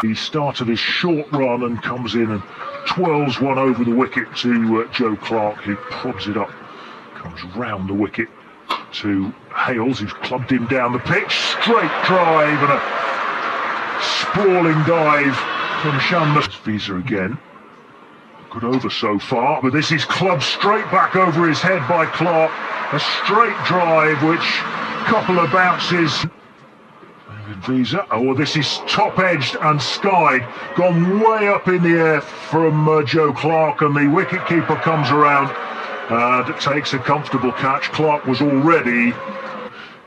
The start of his short run and comes in and twirls one over the wicket to Joe Clark, who prods it up, comes round the wicket to Hales, who's clubbed him down the pitch. Straight drive and a sprawling dive from Shanma. Visa again. Good over so far, but this is clubbed straight back over his head by Clark. A straight drive, which couple of bounces. Visa. Oh, this is top-edged and skied, gone way up in the air from Joe Clark, and the wicket-keeper comes around and takes a comfortable catch. Clark was already...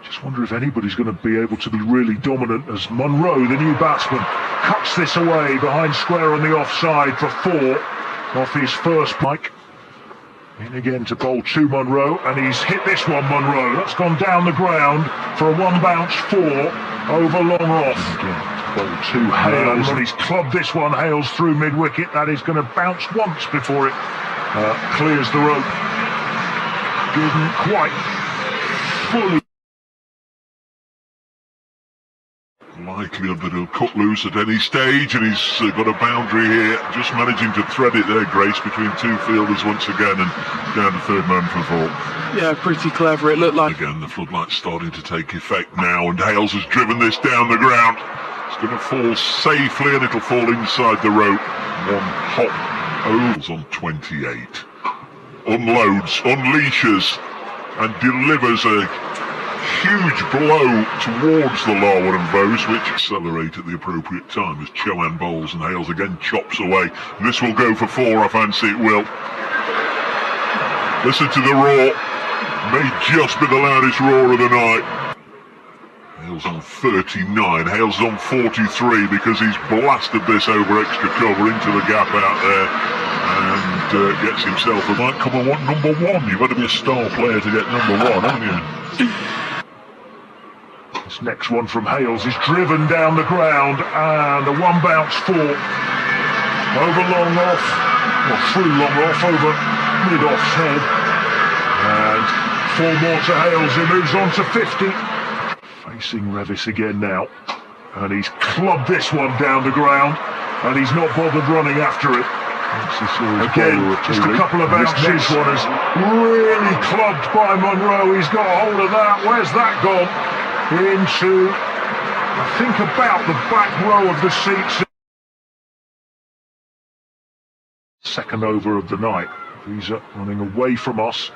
Just wonder if anybody's going to be able to be really dominant as Munro, the new batsman, cuts this away behind square on the offside for 4 off his first Mike. In again to bowl to Munro, and he's hit this one, Munro. That's gone down the ground for a 1-bounce 4 over long off. Again, bowl to Hales, and he's clubbed this one. Hales through mid-wicket. That is going to bounce once before it clears the rope. Didn't quite fully. Likelihood that he'll cut loose at any stage, and he's got a boundary here, just managing to thread it there, Grace, between 2 fielders once again, and down to 3rd man for 4. Yeah, pretty clever. It looked like... Again, the floodlights starting to take effect now, and Hales has driven this down the ground. It's going to fall safely, and it'll fall inside the rope. 1 hop overs on 28. Unloads, unleashes, and delivers a huge blow towards the larwood and bows, which accelerate at the appropriate time as Chauhan bowls, and Hales again chops away. And this will go for 4, I fancy it will. Listen to the roar. May just be the loudest roar of the night. Hales on 39, Hales on 43, because he's blasted this over extra cover into the gap out there, and gets himself a... Might come and want number 1. You've got to be a star player to get number 1, haven't you? This next one from Hales is driven down the ground, and a 1-bounce 4 over long off, or through long off, over mid-off's head, and 4 more to Hales, who moves on to 50. Facing Revis again now, and he's clubbed this one down the ground, and he's not bothered running after it. Again, just a couple of bounces. This one is really clubbed by Munro. He's got a hold of that. Where's that gone? Into, I think, about the back row of the seats. Second over of the night. Visa running away from us,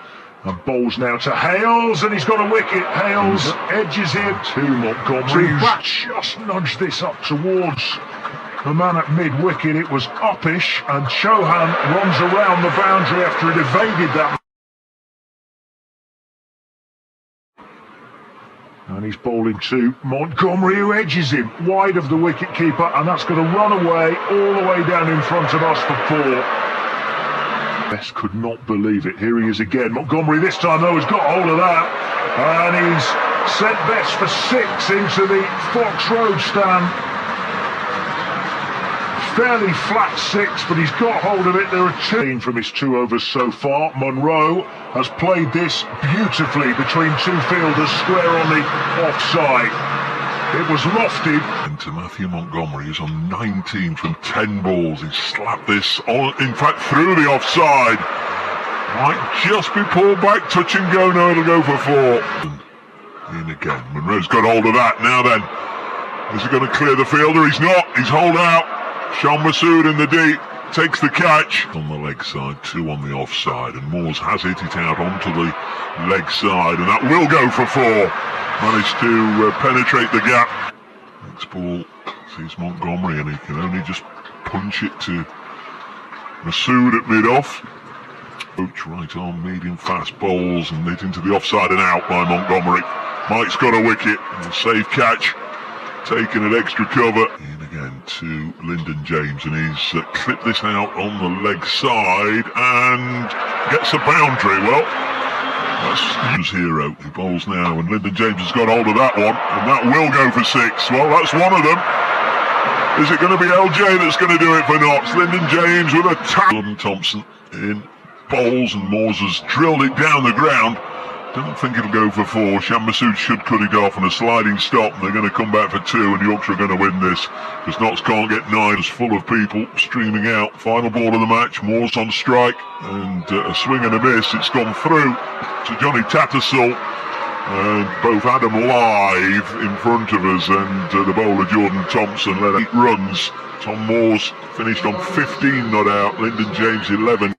and bowls now to Hales, and he's got a wicket. Hales edges in to Montgomery. That just nudged this up towards the man at mid-wicket. It was uppish, and Chauhan runs around the boundary after it evaded that. And he's bowling to Montgomery, who edges him wide of the wicket-keeper, and that's going to run away all the way down in front of us for 4. Best could not believe it. Here he is again. Montgomery this time, though, has got hold of that, and he's sent Best for 6 into the Fox Road stand. Fairly flat 6, but he's got hold of it. There are 2 from his 2 overs so far. Munro has played this beautifully between 2 fielders, square on the offside. It was lofted. And to Matthew Montgomery, who's on 19 from 10 balls. He slapped this on, in fact, through the offside. Might just be pulled back, touch and go. No, it'll go for 4. In again. Munro's got hold of that. Now then, is he going to clear the fielder? He's not. He's holed out. Shan Masood in the deep, takes the catch. On the leg side, 2 on the offside, and Moores has hit it out onto the leg side, and that will go for 4. Managed to penetrate the gap. Next ball sees Montgomery, and he can only just punch it to Masood at mid-off. Coach right on, medium fast bowls, and hit into the offside and out by Montgomery. Mike's got a wicket, a safe catch, taken at extra cover. In again to Lyndon James, and he's clipped this out on the leg side and gets a boundary. Well, that's his hero. He bowls now, and Lyndon James has got hold of that one, and that will go for 6. Well, that's one of them. Is it going to be LJ that's going to do it for Notts? Lyndon James with a tap. Thompson in bowls, and Moores has drilled it down the ground. Don't think it'll go for 4. Sham Massoud should cut it off on a sliding stop, and they're going to come back for 2, and Yorkshire are going to win this because Notts can't get 9. It's full of people streaming out. Final ball of the match, Moore's on strike, and a swing and a miss. It's gone through to Johnny Tattersall, and both Adam live in front of us, and the bowler Jordan Thompson led 8 runs. Tom Moore's finished on 15 not out, Lyndon James 11.